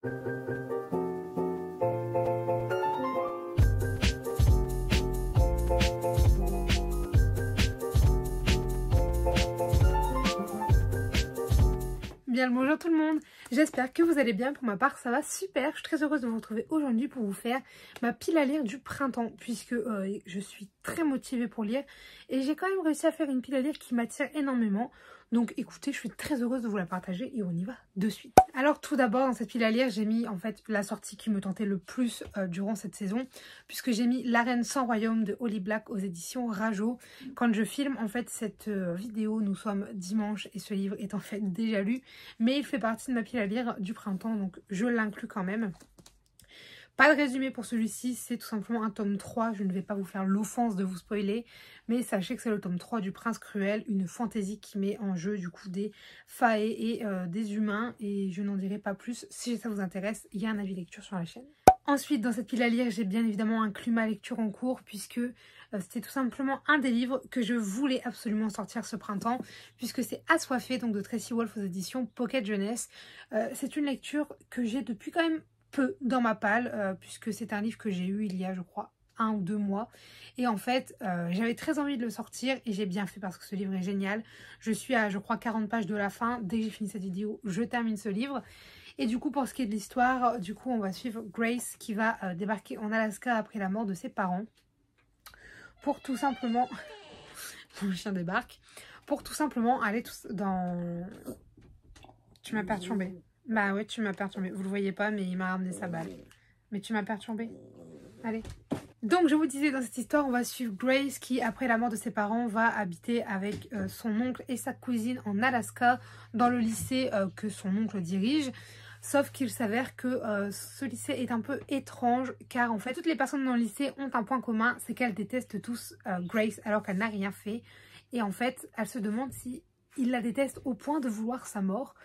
Bien le bonjour tout le monde, j'espère que vous allez bien. Pour ma part ça va super, je suis très heureuse de vous retrouver aujourd'hui pour vous faire ma pile à lire du printemps, puisque je suis très motivée pour lire et j'ai quand même réussi à faire une pile à lire qui m'attire énormément. Donc écoutez, je suis très heureuse de vous la partager et on y va de suite. Alors tout d'abord dans cette pile à lire j'ai mis en fait la sortie qui me tentait le plus durant cette saison, puisque j'ai mis La Reine sans royaume de Holly Black aux éditions Rajo. Quand je filme en fait cette vidéo, nous sommes dimanche et ce livre est en fait déjà lu, mais il fait partie de ma pile à lire du printemps, donc je l'inclus quand même. Pas de résumé pour celui-ci, c'est tout simplement un tome 3, je ne vais pas vous faire l'offense de vous spoiler, mais sachez que c'est le tome 3 du Prince Cruel, une fantaisie qui met en jeu du coup des fae et des humains, et je n'en dirai pas plus. Si ça vous intéresse, il y a un avis lecture sur la chaîne. Ensuite, dans cette pile à lire, j'ai bien évidemment inclus ma lecture en cours, puisque c'était tout simplement un des livres que je voulais absolument sortir ce printemps, puisque c'est Assoiffée, donc de Tracy Wolff aux éditions Pocket Jeunesse. C'est une lecture que j'ai depuis quand même peu dans ma palle, puisque c'est un livre que j'ai eu il y a je crois 1 ou 2 mois, et en fait j'avais très envie de le sortir et j'ai bien fait parce que ce livre est génial. Je suis à je crois 40 pages de la fin, dès que j'ai fini cette vidéo je termine ce livre. Et du coup pour ce qui est de l'histoire, du coup on va suivre Grace qui va débarquer en Alaska après la mort de ses parents pour tout simplement mon chien débarque, pour tout simplement aller dans... Tu m'as perturbée. Bah ouais, tu m'as perturbée. Vous le voyez pas, mais il m'a ramené sa balle. Mais tu m'as perturbée. Allez. Donc je vous disais, dans cette histoire, on va suivre Grace qui, après la mort de ses parents, va habiter avec son oncle et sa cousine en Alaska, dans le lycée que son oncle dirige. Sauf qu'il s'avère que ce lycée est un peu étrange, car en fait, toutes les personnes dans le lycée ont un point commun, c'est qu'elles détestent tous Grace, alors qu'elle n'a rien fait. Et en fait, elles se demandent si ils la détestent au point de vouloir sa mort.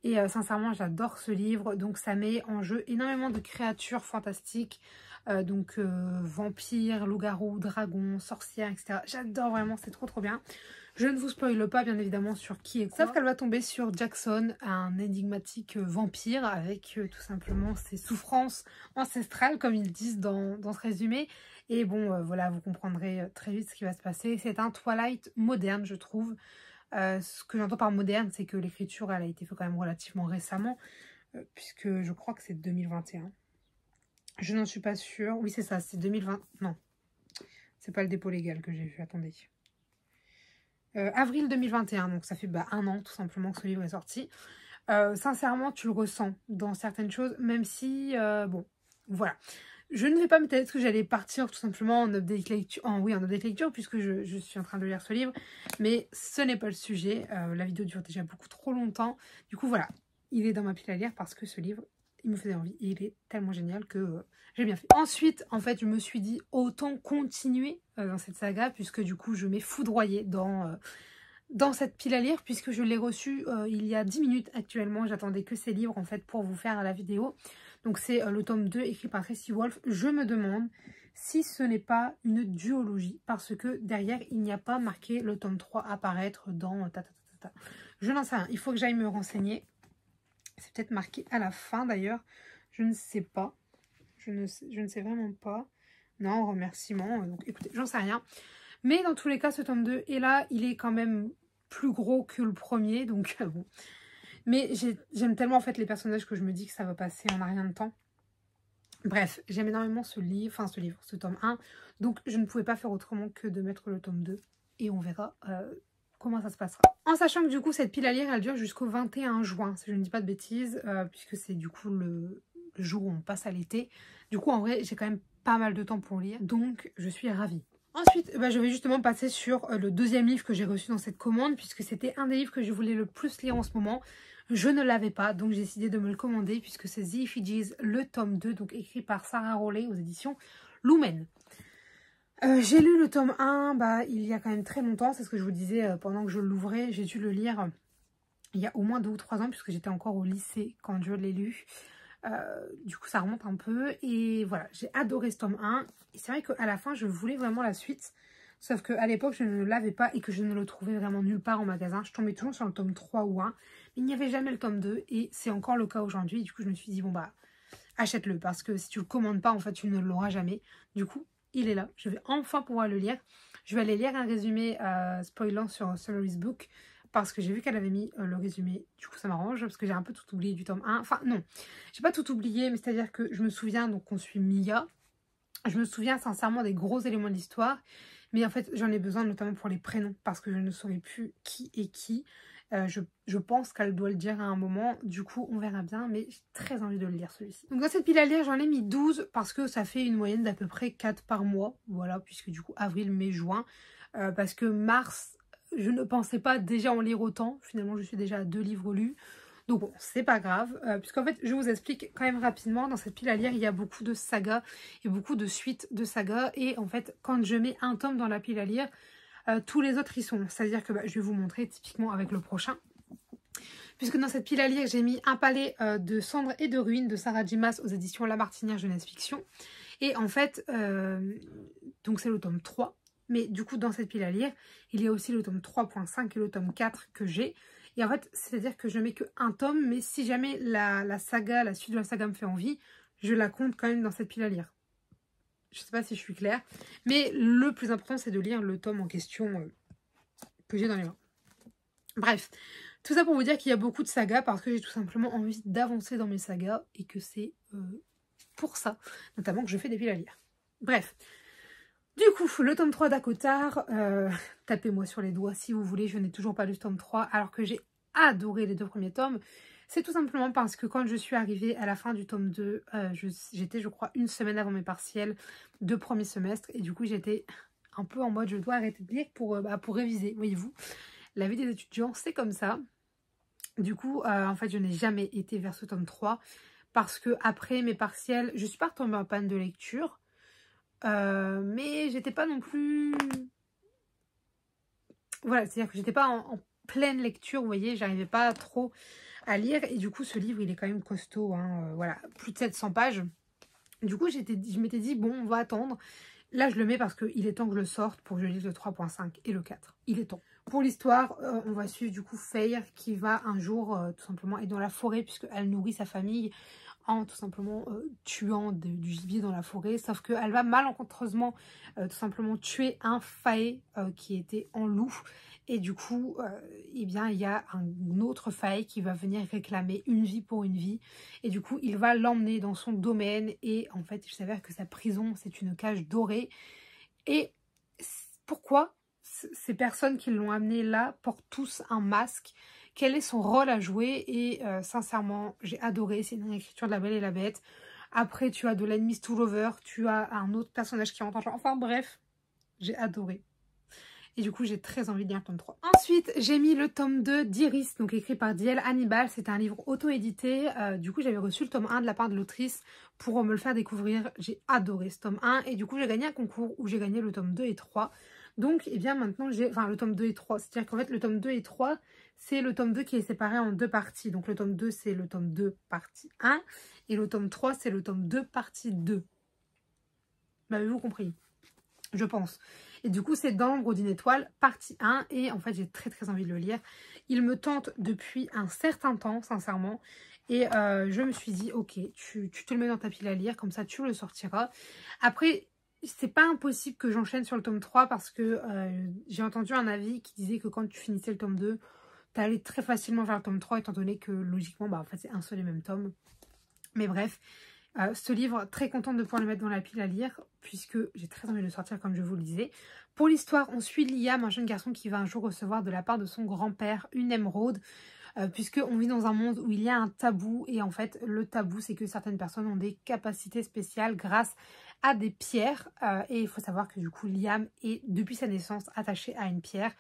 Et sincèrement j'adore ce livre, donc ça met en jeu énormément de créatures fantastiques, vampires, loups-garous, dragons, sorcières, etc. J'adore vraiment, c'est trop bien. Je ne vous spoile pas bien évidemment sur qui est quoi. Sauf qu'elle va tomber sur Jackson, un énigmatique vampire avec tout simplement ses souffrances ancestrales comme ils disent dans ce résumé. Et bon voilà, vous comprendrez très vite ce qui va se passer. C'est un Twilight moderne je trouve. Ce que j'entends par moderne, c'est que l'écriture elle a été faite quand même relativement récemment, puisque je crois que c'est 2021. Je n'en suis pas sûre. Oui, c'est ça, c'est 2020. Non, c'est pas le dépôt légal que j'ai vu, attendez. Avril 2021, donc ça fait 1 an tout simplement que ce livre est sorti. Sincèrement, tu le ressens dans certaines choses, même si, bon, voilà. Je ne vais pas m'étaler parce que j'allais partir tout simplement en update lecture, en update lecture, puisque je suis en train de lire ce livre, mais ce n'est pas le sujet. La vidéo dure déjà beaucoup trop longtemps. Du coup voilà, il est dans ma pile à lire parce que ce livre, il me faisait envie et il est tellement génial que j'ai bien fait. Ensuite, en fait, je me suis dit autant continuer dans cette saga, puisque du coup je m'ai foudroyée dans cette pile à lire, puisque je l'ai reçu il y a 10 minutes actuellement. J'attendais que ces livres en fait pour vous faire la vidéo. Donc c'est le tome 2 écrit par Tracy Wolff. Je me demande si ce n'est pas une duologie, parce que derrière il n'y a pas marqué le tome 3 apparaître dans Je n'en sais rien, il faut que j'aille me renseigner. C'est peut-être marqué à la fin d'ailleurs, je ne sais pas. Je ne sais vraiment pas. Non, remerciement, donc écoutez, j'en sais rien. Mais dans tous les cas, ce tome 2 est là, il est quand même plus gros que le premier, donc bon. Mais j'aime tellement en fait les personnages que je me dis que ça va passer en un rien de temps. Bref, j'aime énormément ce tome 1. Donc je ne pouvais pas faire autrement que de mettre le tome 2. Et on verra comment ça se passera. En sachant que du coup cette pile à lire elle dure jusqu'au 21 juin, si je ne dis pas de bêtises. Puisque c'est du coup le jour où on passe à l'été. Du coup en vrai j'ai quand même pas mal de temps pour lire. Donc je suis ravie. Ensuite, je vais justement passer sur le deuxième livre que j'ai reçu dans cette commande, puisque c'était un des livres que je voulais le plus lire en ce moment. Je ne l'avais pas, donc j'ai décidé de me le commander, puisque c'est The Effigies, le tome 2, donc écrit par Sarah Rowley aux éditions Lumen. J'ai lu le tome 1 il y a quand même très longtemps, c'est ce que je vous disais pendant que je l'ouvrais. J'ai dû le lire il y a au moins 2 ou 3 ans, puisque j'étais encore au lycée quand je l'ai lu. Du coup ça remonte un peu et voilà, j'ai adoré ce tome 1 et c'est vrai qu'à la fin je voulais vraiment la suite, sauf qu'à l'époque je ne l'avais pas et que je ne le trouvais vraiment nulle part en magasin. Je tombais toujours sur le tome 3 ou 1, mais il n'y avait jamais le tome 2 et c'est encore le cas aujourd'hui. Du coup je me suis dit bon achète-le. Parce que si tu le commandes pas, en fait, tu ne l'auras jamais. Du coup, il est là. Je vais enfin pouvoir le lire. Je vais aller lire un résumé spoilant sur Solory's Book. Parce que j'ai vu qu'elle avait mis le résumé. Du coup, ça m'arrange. Parce que j'ai un peu tout oublié du tome 1. Enfin, non. J'ai pas tout oublié. Mais c'est-à-dire que je me souviens donc qu'on suit Mia. Je me souviens sincèrement des gros éléments de l'histoire. Mais en fait, j'en ai besoin notamment pour les prénoms. Parce que je ne saurais plus qui est qui. Je pense qu'elle doit le dire à un moment. Du coup, on verra bien. Mais j'ai très envie de le lire, celui-ci. Donc, dans cette pile à lire, j'en ai mis 12. Parce que ça fait une moyenne d'à peu près 4 par mois. Voilà, puisque du coup, avril, mai, juin. Parce que mars, je ne pensais pas déjà en lire autant. Finalement, je suis déjà à 2 livres lus. Donc bon, c'est pas grave, puisqu'en fait, je vous explique quand même rapidement, dans cette pile à lire, il y a beaucoup de sagas et beaucoup de suites de sagas. Et en fait, quand je mets un tome dans la pile à lire, tous les autres y sont. C'est-à-dire que je vais vous montrer typiquement avec le prochain. Puisque dans cette pile à lire, j'ai mis Un palais de cendres et de ruines de Sarah J. Maas aux éditions La Martinière Jeunesse Fiction. Et en fait, donc c'est le tome 3. Mais du coup, dans cette pile à lire, il y a aussi le tome 3.5 et le tome 4 que j'ai. Et en fait, c'est-à-dire que je mets qu'un tome, mais si jamais la saga, la suite de la saga me fait envie, je la compte quand même dans cette pile à lire. Je sais pas si je suis claire. Mais le plus important, c'est de lire le tome en question que j'ai dans les mains. Bref, tout ça pour vous dire qu'il y a beaucoup de sagas parce que j'ai tout simplement envie d'avancer dans mes sagas et que c'est pour ça, notamment, que je fais des piles à lire. Bref. Du coup, le tome 3 d'Acotar, tapez-moi sur les doigts si vous voulez, je n'ai toujours pas lu le tome 3 alors que j'ai adoré les 2 premiers tomes. C'est tout simplement parce que quand je suis arrivée à la fin du tome 2, j'étais je crois une semaine avant mes partiels de premier semestre et du coup j'étais un peu en mode je dois arrêter de lire pour réviser, voyez-vous. La vie des étudiants c'est comme ça. Du coup, en fait je n'ai jamais été vers ce tome 3 parce que après mes partiels, je suis pas retombée en panne de lecture. Mais j'étais pas non plus... Voilà, c'est-à-dire que j'étais pas en pleine lecture, vous voyez, j'arrivais pas trop à lire. Et du coup, ce livre, il est quand même costaud, hein, voilà, plus de 700 pages. Du coup, je m'étais dit, bon, on va attendre. Là, je le mets parce qu'il est temps que je le sorte pour que je lise le 3.5 et le 4. Il est temps. Pour l'histoire, on va suivre du coup Feyre qui va un jour tout simplement être dans la forêt puisqu'elle nourrit sa famille en tout simplement tuant du gibier dans la forêt. Sauf qu'elle va malencontreusement tout simplement tuer un fae qui était en loup. Et du coup, eh bien, il y a un autre fae qui va venir réclamer une vie pour une vie. Et du coup, il va l'emmener dans son domaine. Et en fait, il s'avère que sa prison, c'est une cage dorée. Et pourquoi ces personnes qui l'ont amené là portent tous un masque? Quel est son rôle à jouer? Et sincèrement, j'ai adoré. C'est une écriture de La Belle et la Bête. Après, tu as de l'Enemies to Lover. Tu as un autre personnage qui entend. Enfin bref, j'ai adoré. Et du coup, j'ai très envie de lire le tome 3. Ensuite, j'ai mis le tome 2 d'Iris, donc écrit par D.L. Hannibal. C'est un livre auto-édité. Du coup, j'avais reçu le tome 1 de la part de l'autrice pour me le faire découvrir. J'ai adoré ce tome 1. Et du coup, j'ai gagné un concours où j'ai gagné le tome 2 et 3. Donc, eh bien, maintenant, j'ai... Enfin, le tome 2 et 3. C'est-à-dire qu'en fait, le tome 2 et 3, c'est le tome 2 qui est séparé en 2 parties. Donc, le tome 2, c'est le tome 2 partie 1. Et le tome 3, c'est le tome 2 partie 2. M'avez-vous compris? Je pense. Et du coup, c'est Dans l'ombre d'une étoile, partie 1. Et en fait, j'ai très très envie de le lire. Il me tente depuis un certain temps, sincèrement. Et je me suis dit, ok, tu te le mets dans ta pile à lire, comme ça tu le sortiras. Après, c'est pas impossible que j'enchaîne sur le tome 3 parce que j'ai entendu un avis qui disait que quand tu finissais le tome 2, t'allais très facilement vers le tome 3, étant donné que logiquement, bah, en fait, c'est un seul et même tome. Mais bref... ce livre, très contente de pouvoir le mettre dans la pile à lire, puisque j'ai très envie de le sortir comme je vous le disais. Pour l'histoire, on suit Liam, un jeune garçon qui va un jour recevoir de la part de son grand-père une émeraude, puisqu'on vit dans un monde où il y a un tabou, et en fait, le tabou, c'est que certaines personnes ont des capacités spéciales grâce à des pierres, et il faut savoir que du coup, Liam est, depuis sa naissance, attaché à une pierre,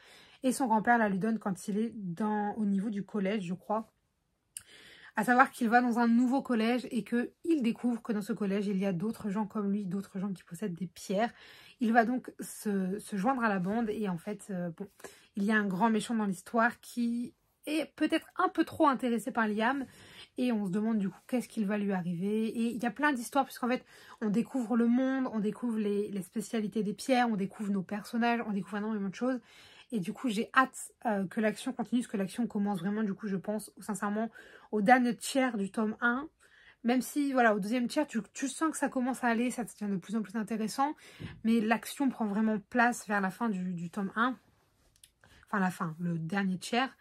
et son grand-père la lui donne quand il est au niveau du collège, je crois. À savoir qu'il va dans un nouveau collège et qu'il découvre que dans ce collège, il y a d'autres gens comme lui, d'autres gens qui possèdent des pierres. Il va donc se joindre à la bande et en fait, bon, il y a un grand méchant dans l'histoire qui est peut-être un peu trop intéressé par Liam. Et on se demande du coup qu'est-ce qu'il va lui arriver. Et il y a plein d'histoires puisqu'en fait, on découvre le monde, on découvre les spécialités des pierres, on découvre nos personnages, on découvre énormément de choses. Et du coup, j'ai hâte que l'action continue, parce que l'action commence vraiment, du coup, je pense, sincèrement, au dernier tiers du tome 1. Même si, voilà, au deuxième tiers, tu sens que ça commence à aller, ça devient de plus en plus intéressant. Mais l'action prend vraiment place vers la fin du tome 1. Enfin, la fin, le dernier tiers.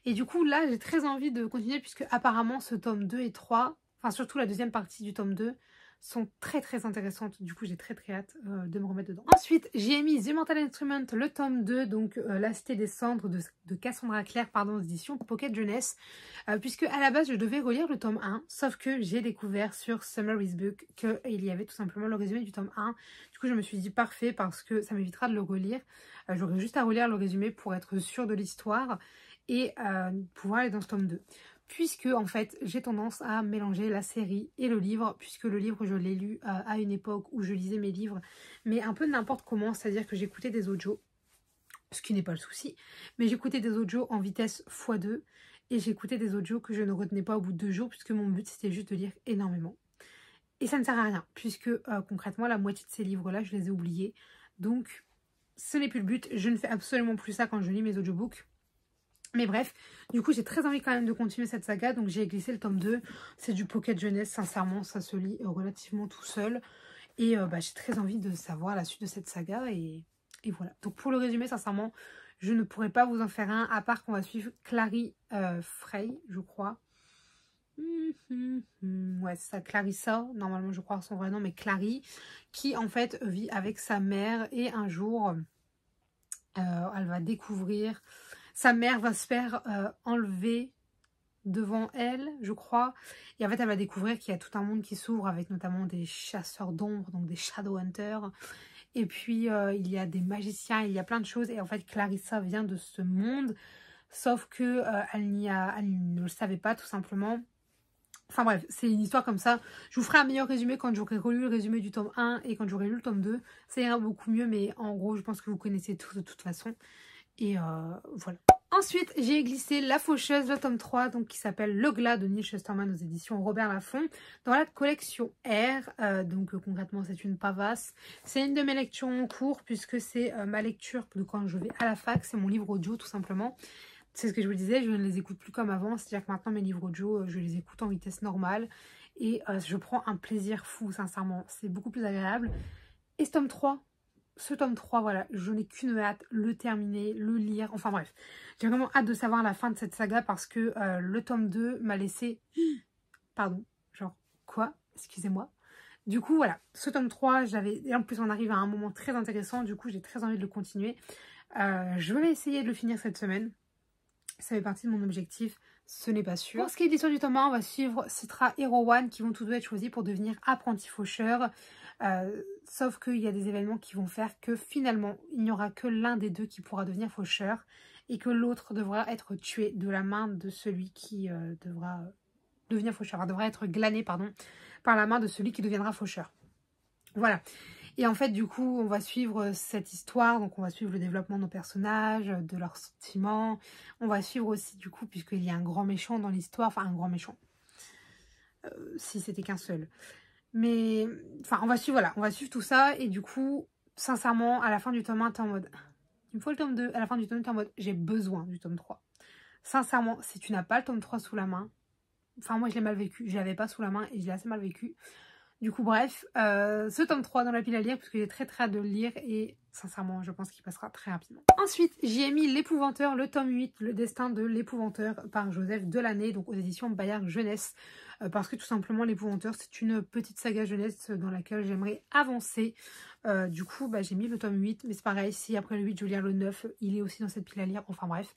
Et du coup, là, j'ai très envie de continuer puisque apparemment, ce tome 2 et 3, enfin, surtout la deuxième partie du tome 2, sont très très intéressantes. Du coup, j'ai très très hâte de me remettre dedans. Ensuite, j'ai mis The Mortal Instrument, le tome 2, donc La Cité des Cendres de Cassandra Clare, pardon, édition Pocket Jeunesse. Puisque à la base, je devais relire le tome 1, sauf que j'ai découvert sur Summary's Book qu'il y avait tout simplement le résumé du tome 1. Du coup, je me suis dit parfait parce que ça m'évitera de le relire. J'aurais juste à relire le résumé pour être sûre de l'histoire et pouvoir aller dans ce tome 2. Puisque en fait j'ai tendance à mélanger la série et le livre, puisque le livre je l'ai lu à une époque où je lisais mes livres, mais un peu n'importe comment, c'est-à-dire que j'écoutais des audios, ce qui n'est pas le souci, mais j'écoutais des audios en vitesse x2, et j'écoutais des audios que je ne retenais pas au bout de 2 jours, puisque mon but c'était juste de lire énormément. Et ça ne sert à rien, puisque concrètement la moitié de ces livres-là je les ai oubliés, donc ce n'est plus le but, je ne fais absolument plus ça quand je lis mes audiobooks. Mais bref, du coup j'ai très envie quand même de continuer cette saga, donc j'ai glissé le tome 2. C'est du pocket jeunesse, sincèrement ça se lit relativement tout seul. Et j'ai très envie de savoir la suite de cette saga et voilà. Donc pour le résumé, sincèrement, je ne pourrais pas vous en faire un, à part qu'on va suivre Clary Frey, je crois. Ouais, c'est ça, Clarissa, normalement je crois son vrai nom, mais Clary, qui en fait vit avec sa mère et un jour, elle va découvrir... Sa mère va se faire enlever devant elle, je crois. Et en fait, elle va découvrir qu'il y a tout un monde qui s'ouvre avec notamment des chasseurs d'ombre, donc des Shadowhunters. Et puis, il y a des magiciens, il y a plein de choses. Et en fait, Clarissa vient de ce monde, sauf que elle ne le savait pas, tout simplement. Enfin bref, c'est une histoire comme ça. Je vous ferai un meilleur résumé quand j'aurai relu le résumé du tome 1 et quand j'aurai lu le tome 2. Ça ira beaucoup mieux, mais en gros, je pense que vous connaissez tout de toute façon. Et voilà. Ensuite, j'ai glissé La Faucheuse, le tome 3, donc qui s'appelle Le Glas de Neil Shusterman aux éditions Robert Laffont, dans la collection R. Donc concrètement, c'est une pavasse. C'est une de mes lectures en cours, puisque c'est ma lecture de quand je vais à la fac. C'est mon livre audio, tout simplement. C'est ce que je vous disais, je ne les écoute plus comme avant. C'est-à-dire que maintenant, mes livres audio, je les écoute en vitesse normale. Et je prends un plaisir fou, sincèrement. C'est beaucoup plus agréable. Et ce tome 3... Ce tome 3, voilà, je n'ai qu'une hâte, le terminer, le lire, enfin bref. J'ai vraiment hâte de savoir la fin de cette saga parce que le tome 2 m'a laissé... Pardon, genre, quoi? Excusez-moi. Du coup, voilà, ce tome 3, et en plus on arrive à un moment très intéressant, du coup j'ai très envie de le continuer. Je vais essayer de le finir cette semaine. Ça fait partie de mon objectif, ce n'est pas sûr. Pour ce qui est de l'histoire du tome 1, on va suivre Citra et Rowan qui vont tous deux être choisis pour devenir apprentis faucheurs. Sauf qu'il y a des événements qui vont faire que finalement, il n'y aura que l'un des deux qui pourra devenir faucheur et que l'autre devra être tué de la main de celui qui devra devenir faucheur. Enfin, devra être glané, pardon, par la main de celui qui deviendra faucheur. Voilà. Et en fait, du coup, on va suivre cette histoire. Donc, on va suivre le développement de nos personnages, de leurs sentiments. On va suivre aussi, du coup, puisqu'il y a un grand méchant dans l'histoire. Enfin, un grand méchant. Si c'était qu'un seul. Mais, enfin, on va suivre, voilà. On va suivre tout ça. Et du coup, sincèrement, à la fin du tome 1, t'es en mode... Il me faut le tome 2. À la fin du tome 2, t'es en mode... J'ai besoin du tome 3. Sincèrement, si tu n'as pas le tome 3 sous la main... Enfin, moi, je l'ai mal vécu. Je l'avais pas sous la main et je l'ai assez mal vécu. Du coup, bref, ce tome 3 dans la pile à lire, parce que j'ai très hâte de le lire et sincèrement, je pense qu'il passera très rapidement. Ensuite, j'y ai mis L'Épouvanteur, le tome 8, Le destin de l'Épouvanteur par Joseph Delaney, donc aux éditions Bayard Jeunesse, parce que tout simplement, L'Épouvanteur, c'est une petite saga jeunesse dans laquelle j'aimerais avancer. Du coup, j'ai mis le tome 8, mais c'est pareil, si après le 8, je veux lire le 9, il est aussi dans cette pile à lire, enfin bref.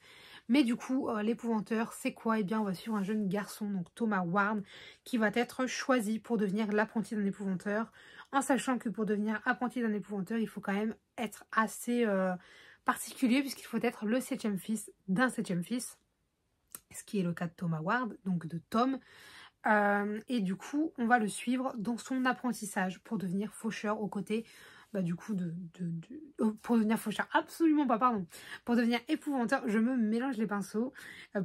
Mais du coup, l'épouvanteur, c'est quoi? Eh bien, on va suivre un jeune garçon, donc Thomas Ward, qui va être choisi pour devenir l'apprenti d'un épouvanteur, en sachant que pour devenir apprenti d'un épouvanteur, il faut quand même être assez particulier, puisqu'il faut être le 7e fils d'un 7e fils, ce qui est le cas de Thomas Ward, donc de Tom. Et du coup, on va le suivre dans son apprentissage pour devenir faucheur aux côtés... du coup, pour devenir faucheur, absolument pas, pardon. Pour devenir épouvanteur, je me mélange les pinceaux.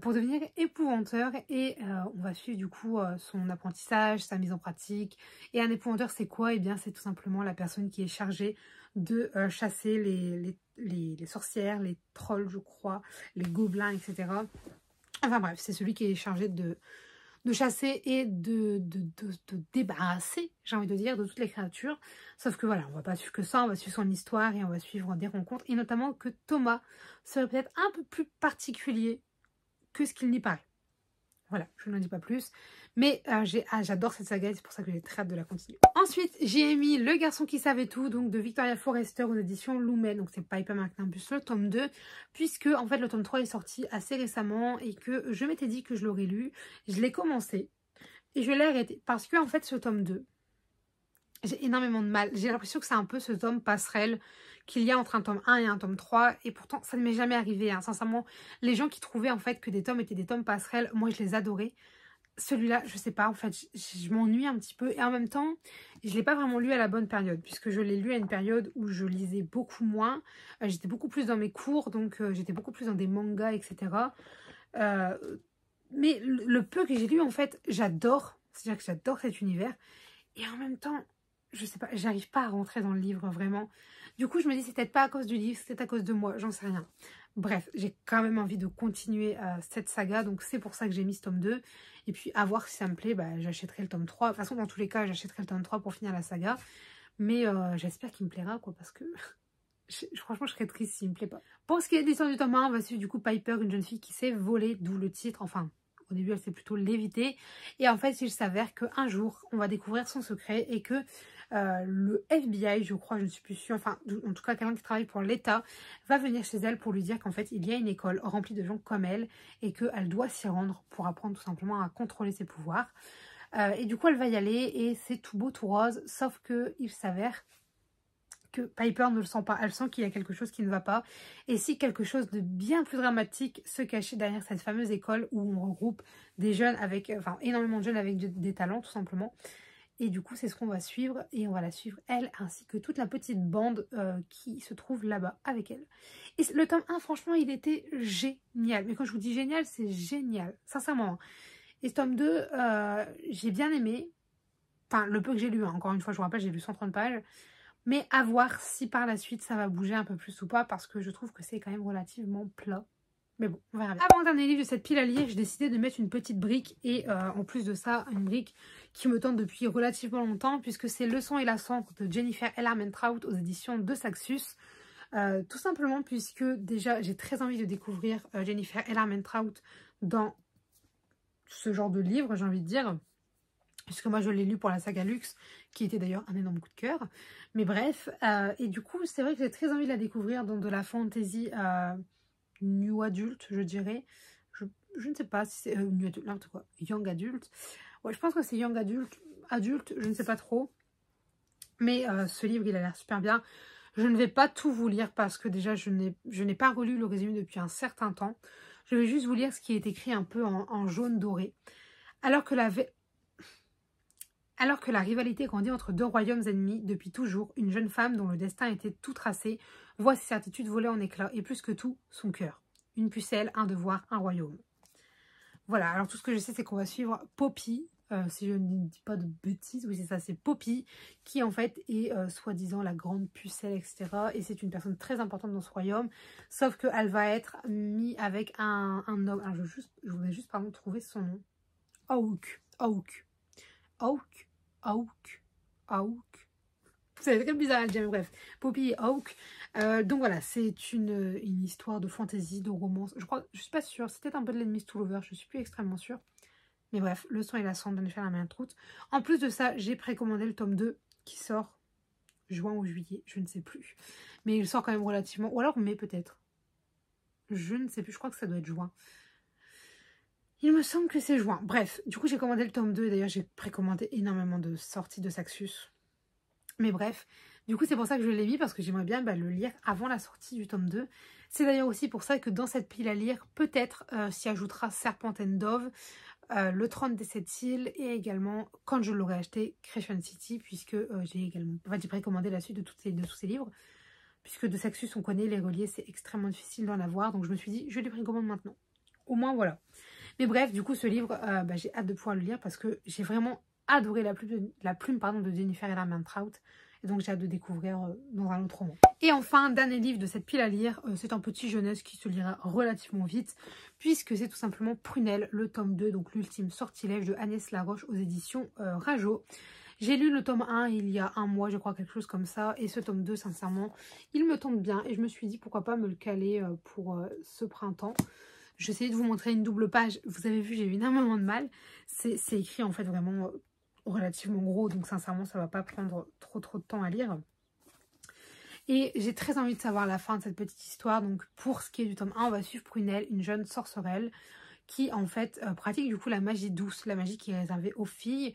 Pour devenir épouvanteur, et on va suivre du coup son apprentissage, sa mise en pratique. Et un épouvanteur, c'est quoi? Eh bien, c'est tout simplement la personne qui est chargée de chasser les sorcières, les trolls, je crois, les gobelins, etc. Enfin bref, c'est celui qui est chargé de chasser et de débarrasser, j'ai envie de dire, de toutes les créatures. Sauf que voilà, on va pas suivre que ça, on va suivre son histoire et on va suivre des rencontres. Et notamment que Thomas serait peut-être un peu plus particulier que ce qu'il n'y paraît. Voilà, je n'en dis pas plus. Mais j'adore cette saga et c'est pour ça que j'ai très hâte de la continuer. Ensuite, j'ai mis Le garçon qui savait tout, donc de Victoria Forrester aux éditions Lumet. Donc c'est Piper McNambus, le tome 2. Puisque en fait le tome 3 est sorti assez récemment et que je m'étais dit que je l'aurais lu. Je l'ai commencé et je l'ai arrêté. Parce que en fait ce tome 2, j'ai énormément de mal. J'ai l'impression que c'est un peu ce tome passerelle qu'il y a entre un tome 1 et un tome 3. Et pourtant, ça ne m'est jamais arrivé. Hein. Sincèrement, les gens qui trouvaient en fait que des tomes étaient des tomes passerelles, moi je les adorais. Celui-là, je sais pas, en fait, je m'ennuie un petit peu. Et en même temps, je ne l'ai pas vraiment lu à la bonne période. Puisque je l'ai lu à une période où je lisais beaucoup moins. J'étais beaucoup plus dans mes cours. Donc, j'étais beaucoup plus dans des mangas, etc. Mais le peu que j'ai lu, en fait, j'adore. C'est-à-dire que j'adore cet univers. Et en même temps, je sais pas, j'arrive pas à rentrer dans le livre, vraiment. Du coup, je me dis, c'est peut-être pas à cause du livre, c'est à cause de moi, j'en sais rien. Bref, j'ai quand même envie de continuer cette saga, donc c'est pour ça que j'ai mis ce tome 2. Et puis, à voir si ça me plaît, bah, j'achèterai le tome 3. De toute façon, dans tous les cas, j'achèterai le tome 3 pour finir la saga. Mais j'espère qu'il me plaira, quoi, parce que franchement, je serais triste s'il me plaît pas. Pour ce qui est de l'histoire du tome 1, on va suivre du coup Piper, une jeune fille qui s'est volée, d'où le titre, enfin... Au début, elle s'est plutôt léviter. Et en fait, il s'avère qu'un jour, on va découvrir son secret et que le FBI, je crois, je ne suis plus sûre, enfin, en tout cas, quelqu'un qui travaille pour l'État, va venir chez elle pour lui dire qu'en fait, il y a une école remplie de gens comme elle et qu'elle doit s'y rendre pour apprendre tout simplement à contrôler ses pouvoirs. Et du coup, elle va y aller et c'est tout beau, tout rose, sauf qu'il s'avère que Piper ne le sent pas. Elle sent qu'il y a quelque chose qui ne va pas. Et si quelque chose de bien plus dramatique se cachait derrière cette fameuse école où on regroupe des jeunes avec, enfin énormément de jeunes avec des talents tout simplement. Et du coup, c'est ce qu'on va suivre. Et on va la suivre, elle, ainsi que toute la petite bande qui se trouve là-bas avec elle. Et le tome 1, franchement, il était génial. Mais quand je vous dis génial, c'est génial. Sincèrement. Et ce tome 2, j'ai bien aimé. Enfin, le peu que j'ai lu. Hein. Encore une fois, je vous rappelle, j'ai lu 130 pages. Mais à voir si par la suite ça va bouger un peu plus ou pas, parce que je trouve que c'est quand même relativement plat. Mais bon, on verra bien. Avant le dernier livre de cette pile à lire, j'ai décidé de mettre une petite brique. Et en plus de ça, une brique qui me tente depuis relativement longtemps, puisque c'est Le sang et la cendre de Jennifer Ellermann-Trout aux éditions de Saxus. Tout simplement puisque déjà j'ai très envie de découvrir Jennifer Ellermann-Trout dans ce genre de livre, j'ai envie de dire. Puisque moi je l'ai lu pour la saga Luxe, qui était d'ailleurs un énorme coup de cœur. Mais bref, et du coup c'est vrai que j'ai très envie de la découvrir dans de la fantasy new adulte, je dirais. Je ne sais pas si c'est new adulte, n'importe quoi, young adulte. Ouais, je pense que c'est young adulte, je ne sais pas trop. Mais ce livre il a l'air super bien. Je ne vais pas tout vous lire parce que déjà je n'ai pas relu le résumé depuis un certain temps. Je vais juste vous lire ce qui est écrit un peu en jaune doré. Alors que la rivalité grandit entre deux royaumes ennemis depuis toujours, une jeune femme dont le destin était tout tracé voit ses certitudes voler en éclats et plus que tout, son cœur. Une pucelle, un devoir, un royaume. Voilà, alors tout ce que je sais c'est qu'on va suivre Poppy, si je ne dis pas de bêtises, oui c'est ça, c'est Poppy, qui en fait est soi-disant la grande pucelle, etc. Et c'est une personne très importante dans ce royaume, sauf qu'elle va être mise avec un homme. Alors je voudrais juste pardon, trouver son nom. Hawk. C'est très bizarre à le dire, mais bref. Poppy et Hawk. Donc voilà, c'est une histoire de fantasy, de romance. Je crois, je suis pas sûre, c'était un peu de l'ennemi to Lover, je suis plus extrêmement sûre. Mais bref, Le sang et la cendre de Jennifer Ellermann-Trout. En plus de ça, j'ai précommandé le tome 2 qui sort juin ou juillet, je ne sais plus. Mais il sort quand même relativement, ou alors mai peut-être. Je ne sais plus, je crois que ça doit être juin. Il me semble que c'est juin. Bref, du coup j'ai commandé le tome 2. D'ailleurs j'ai précommandé énormément de sorties de Saxus. Mais bref, du coup c'est pour ça que je l'ai mis. Parce que j'aimerais bien le lire avant la sortie du tome 2. C'est d'ailleurs aussi pour ça que dans cette pile à lire, peut-être s'y ajoutera Serpent and Dove, Le Trône des Sept Îles. Et également, quand je l'aurai acheté, Crescent City. Puisque j'ai précommandé la suite de tous ces livres. Puisque de Saxus on connaît les reliés, c'est extrêmement difficile d'en avoir. Donc je me suis dit, je les précommande maintenant. Au moins voilà. Mais bref, du coup, ce livre, j'ai hâte de pouvoir le lire parce que j'ai vraiment adoré la plume de Jennifer Ellermann-Trout. Et donc j'ai hâte de découvrir dans un autre roman. Et enfin, dernier livre de cette pile à lire, c'est un petit jeunesse qui se lira relativement vite, puisque c'est tout simplement Prunelle, le tome 2, donc l'ultime sortilège de Agnès Laroche aux éditions Rajo. J'ai lu le tome 1 il y a un mois, je crois, quelque chose comme ça. Et ce tome 2, sincèrement, il me tente bien. Et je me suis dit, pourquoi pas me le caler pour ce printemps. J'essayais de vous montrer une double page. Vous avez vu, j'ai eu énormément de mal. C'est écrit, en fait, vraiment relativement gros. Donc, sincèrement, ça va pas prendre trop de temps à lire. Et j'ai très envie de savoir la fin de cette petite histoire. Donc, pour ce qui est du tome 1, on va suivre Prunelle, une jeune sorcerelle qui, en fait, pratique du coup la magie douce, la magie qui est réservée aux filles.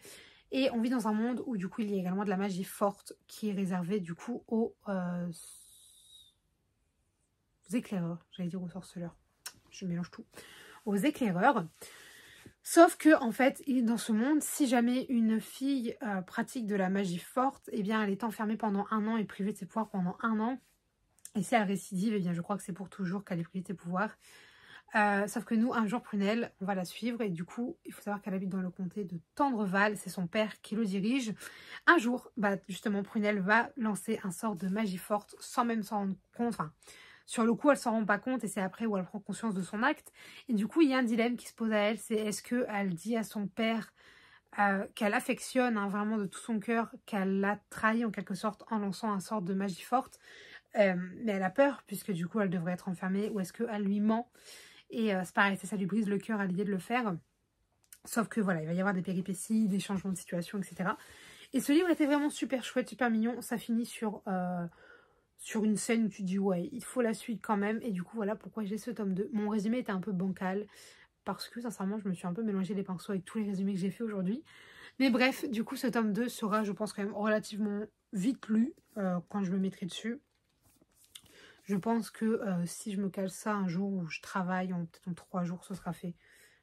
Et on vit dans un monde où du coup il y a également de la magie forte qui est réservée du coup aux éclaireurs, j'allais dire aux sorceleurs, je mélange tout, aux éclaireurs. Sauf que en fait, dans ce monde, si jamais une fille pratique de la magie forte, eh bien elle est enfermée pendant 1 an et privée de ses pouvoirs pendant 1 an. Et si elle récidive, eh bien je crois que c'est pour toujours qu'elle est privée de ses pouvoirs. Sauf que nous, un jour, Prunelle, on va la suivre et du coup, il faut savoir qu'elle habite dans le comté de Tendreval, c'est son père qui le dirige. Un jour, justement, Prunelle va lancer un sort de magie forte sans même s'en rendre compte. Enfin, sur le coup, elle s'en rend pas compte et c'est après où elle prend conscience de son acte. Et du coup, il y a un dilemme qui se pose à elle, c'est est-ce qu'elle dit à son père qu'elle affectionne vraiment de tout son cœur, qu'elle l'a trahi en quelque sorte en lançant un sort de magie forte, mais elle a peur puisque du coup, elle devrait être enfermée, ou est-ce qu'elle lui ment? Et c'est pareil, ça lui brise le cœur à l'idée de le faire. Sauf que voilà, il va y avoir des péripéties, des changements de situation, etc. Et ce livre était vraiment super chouette, super mignon. Ça finit sur une scène où tu te dis ouais, il faut la suite quand même. Et du coup, voilà pourquoi j'ai ce tome 2. Mon résumé était un peu bancal. Parce que sincèrement, je me suis un peu mélangé les pinceaux avec tous les résumés que j'ai fait aujourd'hui. Mais bref, du coup, ce tome 2 sera, je pense, quand même relativement vite lu quand je me mettrai dessus. Je pense que si je me cale ça un jour où je travaille, peut-être en 3 jours, ce sera fait.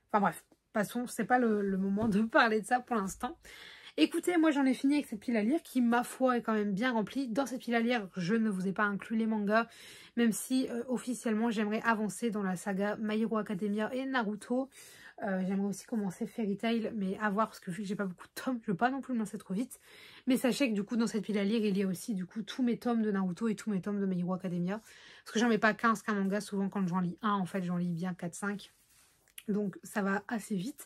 Enfin bref, passons, c'est pas le moment de parler de ça pour l'instant. Écoutez, moi j'en ai fini avec cette pile à lire qui, ma foi, est quand même bien remplie. Dans cette pile à lire, je ne vous ai pas inclus les mangas, même si officiellement j'aimerais avancer dans la saga My Hero Academia et Naruto. J'aimerais aussi commencer Fairy Tail, mais à voir parce que vu que j'ai pas beaucoup de tomes, je veux pas non plus me lancer trop vite. Mais sachez que du coup dans cette pile à lire, il y a aussi du coup tous mes tomes de Naruto et tous mes tomes de My Hero Academia. Parce que j'en mets pas 15 qu'un manga, souvent quand j'en lis un, en fait j'en lis bien 4-5. Donc ça va assez vite.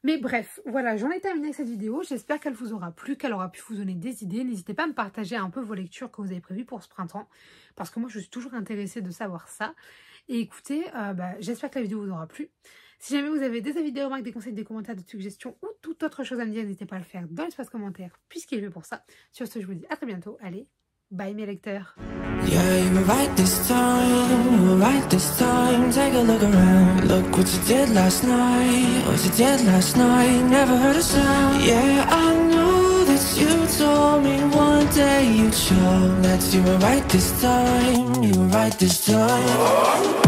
Mais bref, voilà, j'en ai terminé avec cette vidéo. J'espère qu'elle vous aura plu, qu'elle aura pu vous donner des idées. N'hésitez pas à me partager un peu vos lectures que vous avez prévues pour ce printemps. Parce que moi je suis toujours intéressée de savoir ça. Et écoutez, j'espère que la vidéo vous aura plu. Si jamais vous avez des avis, des remarques, des conseils, des commentaires, des suggestions ou toute autre chose à me dire, n'hésitez pas à le faire dans l'espace commentaire, puisqu'il est fait pour ça. Sur ce, je vous dis à très bientôt. Allez, bye mes lecteurs. Yeah, you were right this time, you were right this time. Take a look around, look what you did last night. What you did last night, never heard a sound. Yeah, I know that you told me one day you'd show that you were right this time, you were right this time.